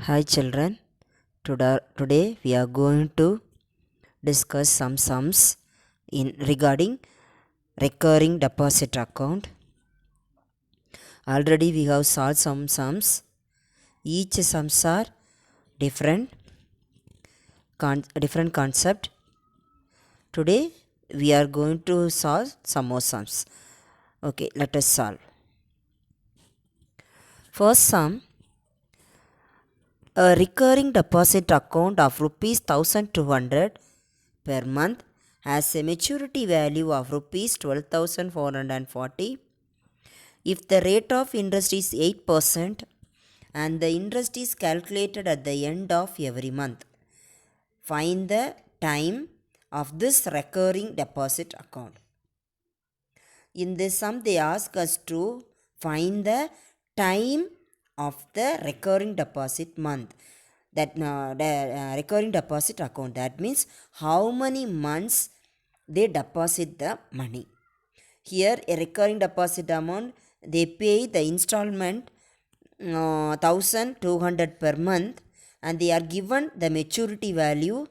Hi children, today we are going to discuss some sums in regarding recurring deposit account. Already we have solved some sums. Each sums are different concept. Today we are going to solve some more sums. Okay, let us solve. First sum, a recurring deposit account of rupees 1200 per month has a maturity value of rupees 12,440. If the rate of interest is 8% and the interest is calculated at the end of every month, find the time of this recurring deposit account. In this sum, they ask us to find the time of the recurring deposit month. The recurring deposit account. That means how many months they deposit the money. Here, a recurring deposit amount, they pay the installment 1200 per month, and they are given the maturity value,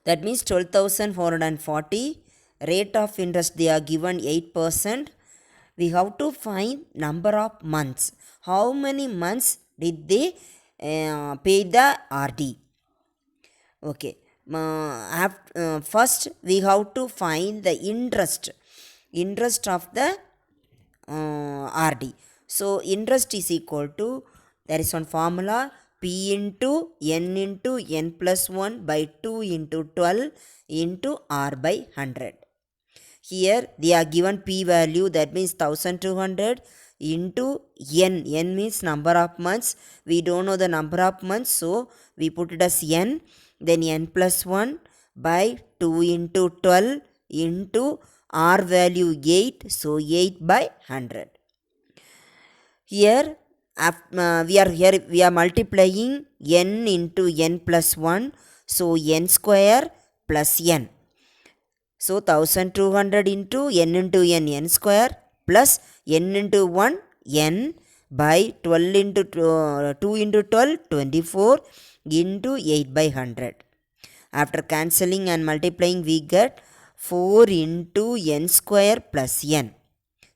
that means 12,440. Rate of interest they are given 8%. We have to find number of months. How many months did they pay the RD? Okay. First we have to find the interest of the RD. So interest is equal to, there is one formula, P into N plus 1 by 2 into 12 into R by 100. Here they are given P value, that means 1200 into N. N means number of months. We don't know the number of months, so we put it as N. Then N plus 1 by 2 into 12 into R value 8, so 8 by 100. Here we are multiplying N into N plus 1, so N square plus N. So 1200 into N square plus N into 1 N by 12 into 2 into 12 24 into 8 by 100. After cancelling and multiplying, we get 4 into N square plus N.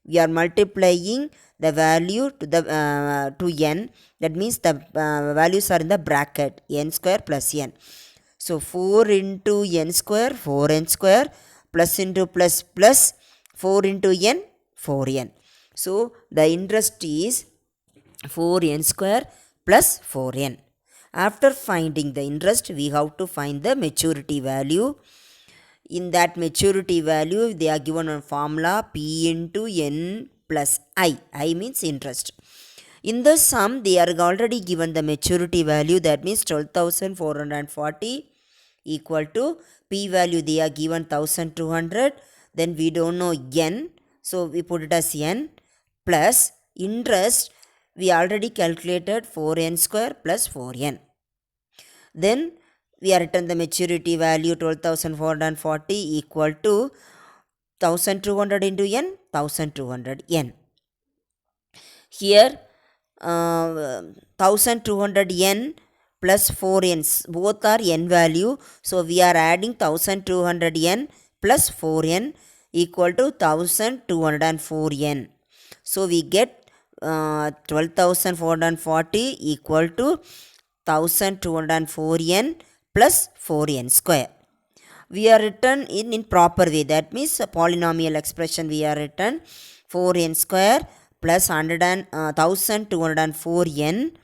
We are multiplying the value to the to N. That means the values are in the bracket, N square plus N. So 4 into N square, 4N square, plus into plus plus 4 into N, 4N. So the interest is 4N square plus 4N. After finding the interest, we have to find the maturity value. In that maturity value, they are given a formula P into N plus I. I means interest. In the sum, they are already given the maturity value, that means 12,440 equal to P value, they are given 1200. Then we don't know N, so we put it as N plus interest. We already calculated 4N square plus 4N. Then we are written the maturity value 12,440 equal to 1200 into N, 1200 N. Here 1200 N plus 4N, both are N value. So we are adding 1200 N plus 4N equal to 1204 N. So we get 12,440 equal to 1204 N plus 4N square. We are written in proper way, that means a polynomial expression. We are written 4N square plus 1204 N.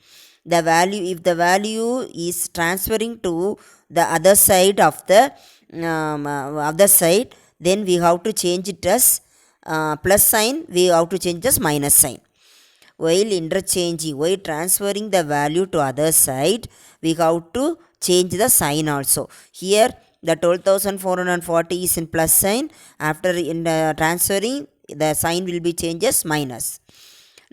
The value, if the value is transferring to the other side of the other side, then we have to change it as plus sign, we have to change as minus sign. While interchanging, while transferring the value to other side, we have to change the sign also. Here the 12,440 is in plus sign. After in transferring, the sign will be changed as minus.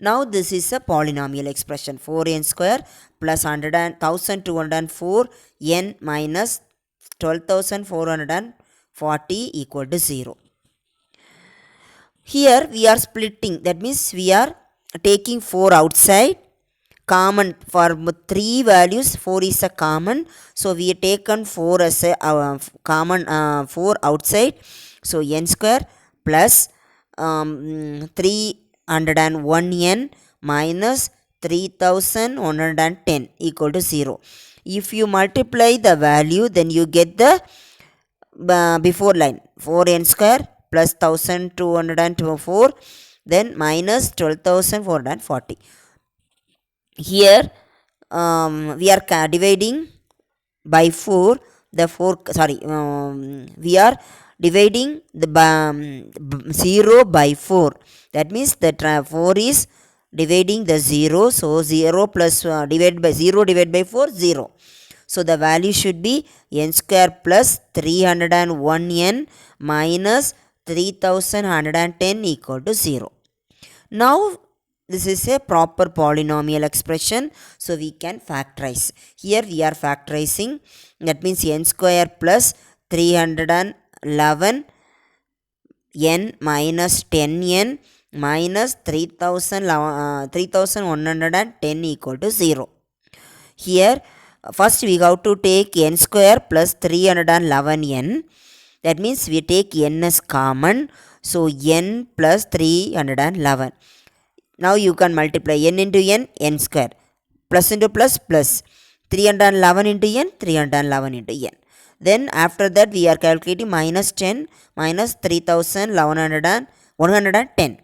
Now this is a polynomial expression, 4N square plus 1204 N minus 12,440 equal to 0. Here we are splitting, that means we are taking 4 outside, common for 3 values. 4 is a common, so we have taken 4 as a common, 4 outside. So n square plus 301n minus 3110 equal to 0. If you multiply the value, then you get the before line 4n square plus 1204, then minus 12440. Here we are dividing by 4 the 4, sorry, we are dividing the 0 by 4. That means that 4 is dividing the 0, so 0 plus divided by 0 divided by 4, 0. So the value should be n square plus 301n minus 3110 equal to 0. Now this is a proper polynomial expression, so we can factorize. Here we are factorizing, that means n square plus 311 n minus 10n minus 3110 equal to 0. Here first we have to take n square plus 311n, that means we take n as common, so n plus 311. Now you can multiply n into n, n square, plus into plus, plus 311 into n, 311 into n. Then after that we are calculating minus 10 minus 3110.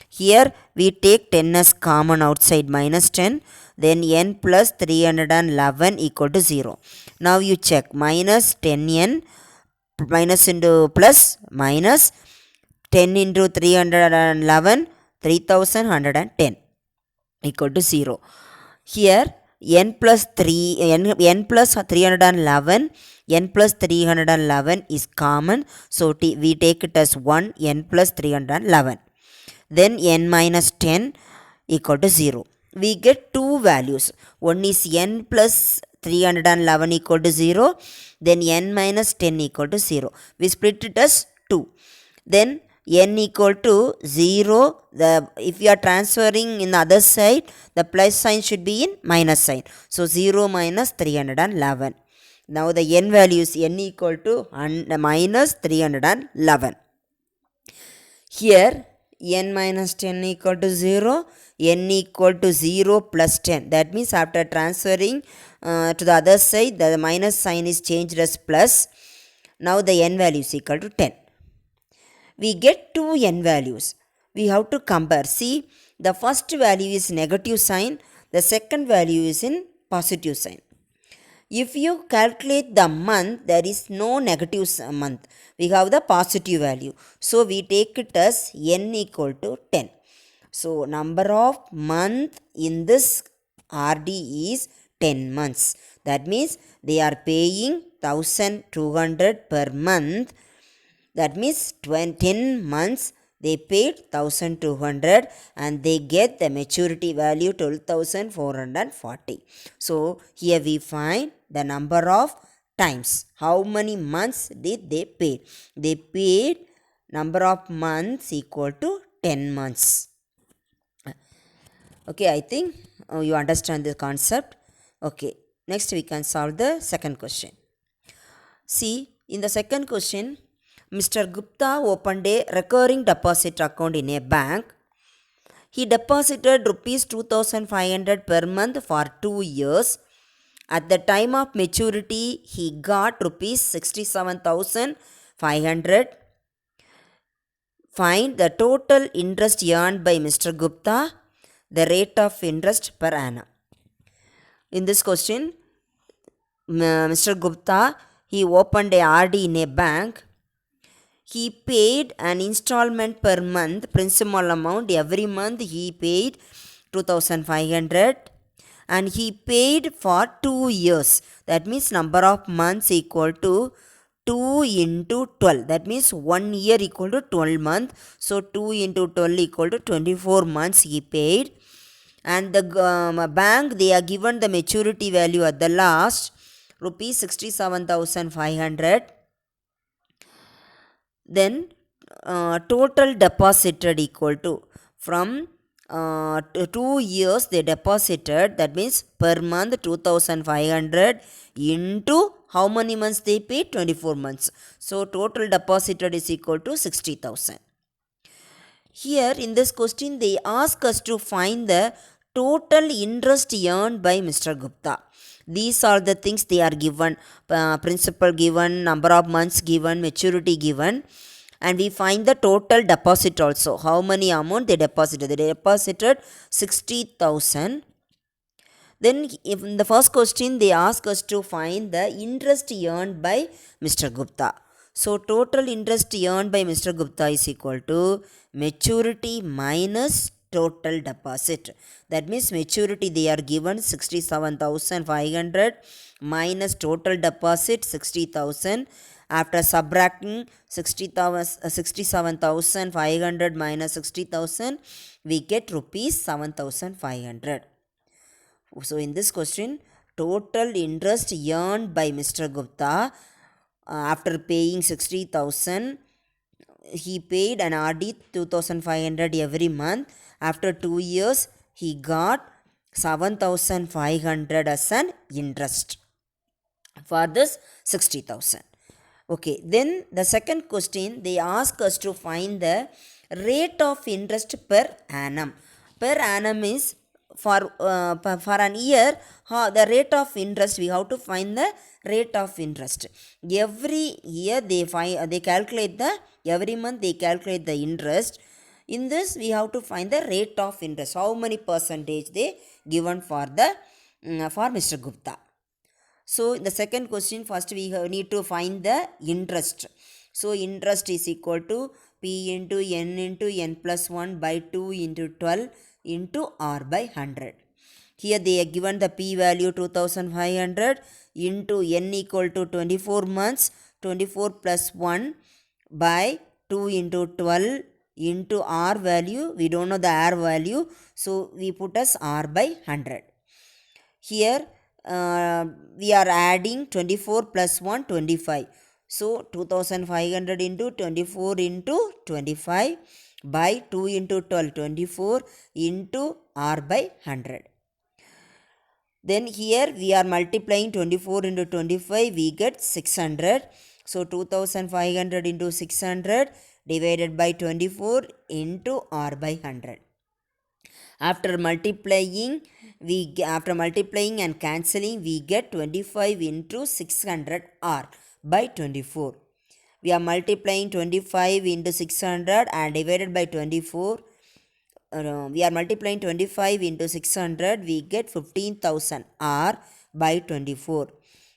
Here we take 10 as common outside, minus 10, then n plus 311 equal to 0. Now you check, minus 10n minus into plus minus 10 into 311, 3110 equal to 0. Here n plus 311, n plus 311 is common, so we take it as 1, n plus 311. Then n minus 10 equal to 0. We get two values. One is n plus 311 equal to 0, then n minus 10 equal to 0. We split it as 2. Then n equal to 0, if you are transferring in the other side, the plus sign should be in minus sign. So 0 minus 311. Now the n value is n equal to minus 311. Here n minus 10 equal to 0, n equal to 0 plus 10. That means after transferring to the other side, the minus sign is changed as plus. Now the n value is equal to 10. We get two n values. We have to compare. See, the first value is negative sign, the second value is in positive sign. If you calculate the month, there is no negative month. We have the positive value. So we take it as n equal to 10. So number of month in this RD is 10 months. That means they are paying 1200 per month. That means 10 months they paid 1200 and they get the maturity value 12,440. So here we find the number of times. How many months did they pay? They paid number of months equal to 10 months. Okay, I think you understand the concept. Okay, next we can solve the second question. See, in the second question, Mr. Gupta opened a recurring deposit account in a bank. He deposited rupees 2,500 per month for 2 years. At the time of maturity, he got rupees 67,500. Find the total interest earned by Mr. Gupta, the rate of interest per annum. In this question, Mr. Gupta, he opened a RD in a bank. He paid an installment per month, principal amount. Every month he paid 2,500 and he paid for 2 years. That means number of months equal to 2 into 12. That means 1 year equal to 12 months. So 2 into 12 equal to 24 months he paid. And the bank, they are given the maturity value at the last, rupees 67,500. Then total deposited equal to, from 2 years they deposited, that means per month 2500 into how many months they paid? 24 months. So total deposited is equal to 60,000. Here in this question they ask us to find the total interest earned by Mr. Gupta. These are the things they are given, principal given, number of months given, maturity given, and we find the total deposit also. How many amount they deposited? They deposited 60,000. Then in the first question they ask us to find the interest earned by Mr. Gupta. So total interest earned by Mr. Gupta is equal to maturity minus total deposit. That means maturity they are given 67,500 minus total deposit 60,000. After subtracting 67,500 minus 60,000, we get rupees 7,500. So in this question, total interest earned by Mr. Gupta after paying 60,000, he paid an RD 2,500 every month. After 2 years, he got 7,500 as an interest for this 60,000. Okay, then the second question, they ask us to find the rate of interest per annum. Per annum is for an year, the rate of interest, we have to find the rate of interest. Every year they calculate the, every month they calculate the interest. In this we have to find the rate of interest, how many percentage they given for the for Mr. Gupta. So in the second question, first we need to find the interest. So interest is equal to P into n plus 1 by 2 into 12 into R by 100. Here they are given the P value 2500 into n equal to 24 months, 24 plus 1 by 2 into 12 into R value, we don't know the R value, so we put as R by 100. Here we are adding 24 plus 1, 25. So 2500 into 24 into 25 by 2 into 12, 24 into R by 100. Then here we are multiplying 24 into 25, we get 600. So 2500 into 600 divided by 24 into R by 100. After multiplying and cancelling, we get 25 into 600 R by 24. We are multiplying 25 into 600 and divided by 24. We are multiplying 25 into 600, we get 15,000 R by 24.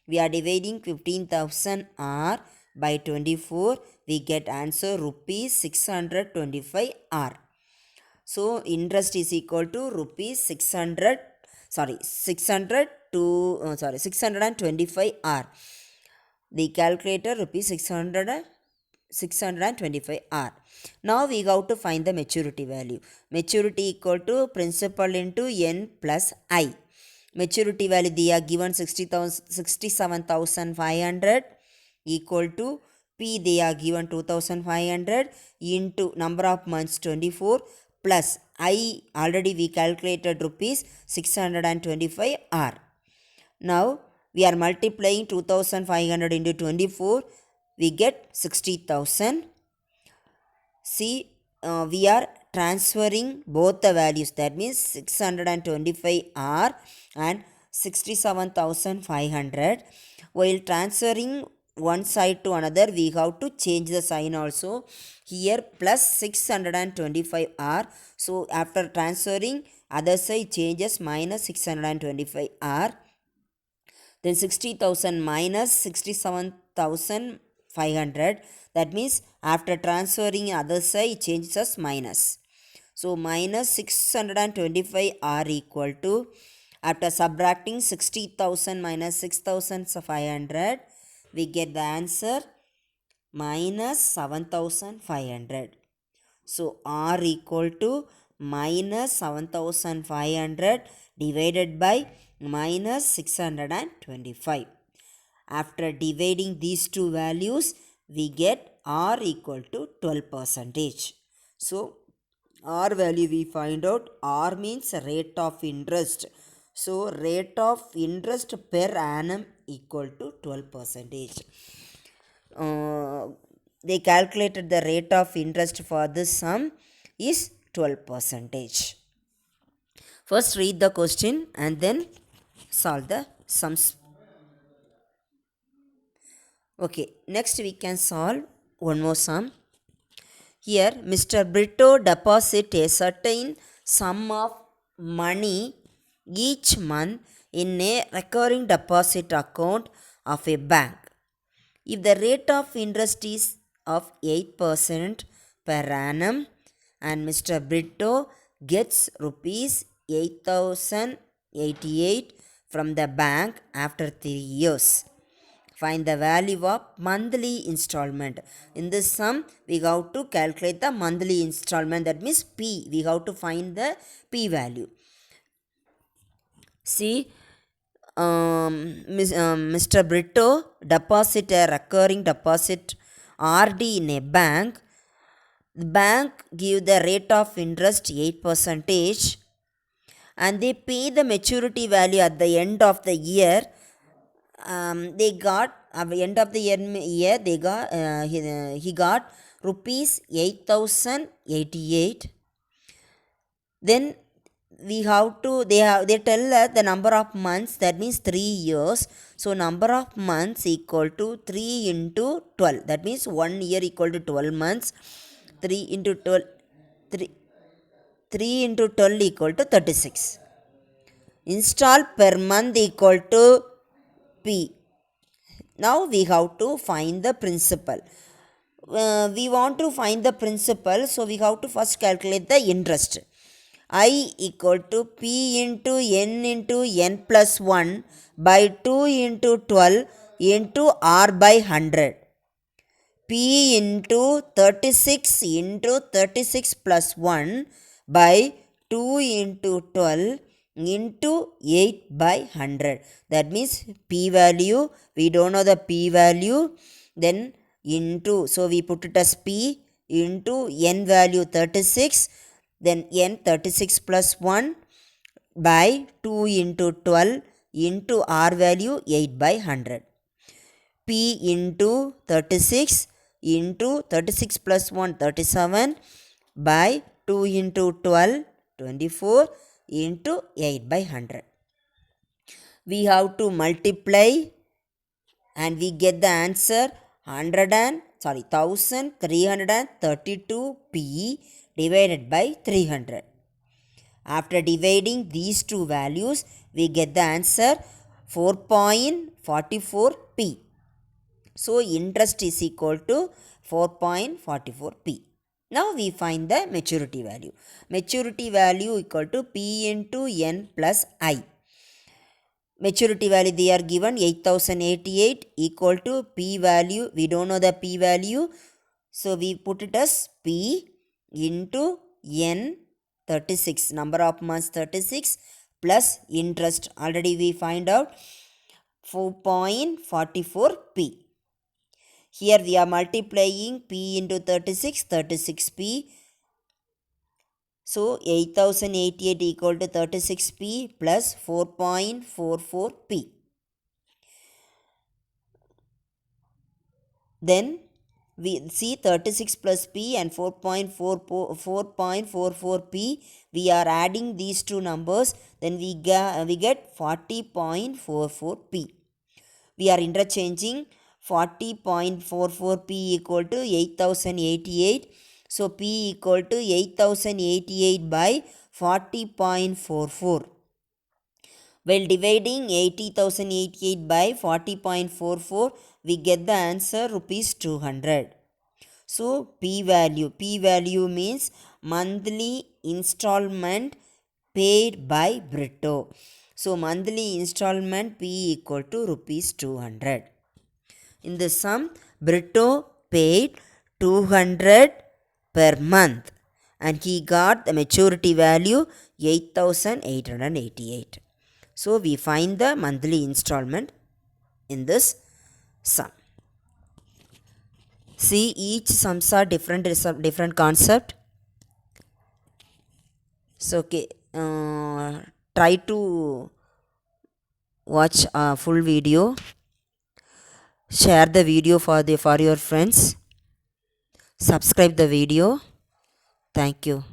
We are dividing 15,000 R by 24, we get answer rupees 625 R. So interest is equal to rupees 625 R. The calculator rupees 625 R. Now we have to find the maturity value. Maturity equal to principal into n plus I. Maturity value they are given 67,500 equal to P they are given 2,500 into number of months 24 plus I already we calculated rupees 625 R. Now we are multiplying 2,500 into 24, we get 60,000. See, we are transferring both the values, that means 625 R and 67,500. While transferring one side to another, we have to change the sign also. Here plus 625 R. So after transferring, other side changes minus 625 R. Then 60,000 minus 67,500. That means after transferring other side changes as minus. So minus 625 R equal to, after subtracting 60,000 minus 6,500, we get the answer minus 7,500. So R equal to minus 7,500 divided by minus 625. After dividing these two values, we get R equal to 12%. So R value we find out. R means rate of interest. So rate of interest per annum equal to 12%. They calculated the rate of interest for this sum is 12%. First read the question and then solve the sums. Okay, next we can solve one more sum. Here, Mr. Brito deposit a certain sum of money each month in a recurring deposit account of a bank. If the rate of interest is of 8% per annum and Mr. Brito gets rupees 8,088 from the bank after 3 years. Find the value of monthly installment. In this sum, we have to calculate the monthly installment. That means P. We have to find the P value. See, Mr. Brito deposit a recurring deposit RD in a bank. The bank give the rate of interest 8%, and they pay the maturity value at the end of the year. They got at the end of the year they got he got rupees 8,088. Then we have to they tell us the number of months, that means 3 years. So number of months equal to 3 into 12, that means 1 year equal to 12 months. 3 into 12 3, 3 into 12 equal to 36. Install per month equal to P. Now we have to find the principal. We want to find the principal, so we have to first calculate the interest. I equal to P into n plus 1 by 2 into 12 into R by 100. P into 36 plus 1 by 2 into 12 into 8 by 100. That means P value, we don't know the P value, then into, so we put it as P into n value 36, then n 36 plus 1 by 2 into 12 into R value 8 by 100. P into 36 into 36 plus 1 37 by 2 into 12 24 into 8 by 100. We have to multiply and we get the answer 1332 P divided by 300. After dividing these two values, we get the answer 4.44 P. So interest is equal to 4.44 P. Now we find the maturity value. Maturity value equal to P into N plus I. Maturity value they are given 8088 equal to P value. We don't know the P value. So we put it as P into N 36. Number of months 36 plus interest. Already we find out 4.44 P. Here we are multiplying P into 36, 36P. So 8088 equal to 36P plus 4.44P. Then we see 36 plus P and 4.44P. We are adding these two numbers. Then we get 40.44P. We are interchanging 40.44 P equal to 8088. So P equal to 8088 by 40.44. While dividing 80,088 by 40.44, we get the answer rupees 200. So P value means monthly installment paid by Brito. So monthly installment P equal to rupees 200. In the sum, Brito paid 200 per month and he got the maturity value 8,888. So we find the monthly installment in this sum. See, each sums are different concept. So okay, try to watch a full video, share the video for your friends, subscribe the video. Thank you.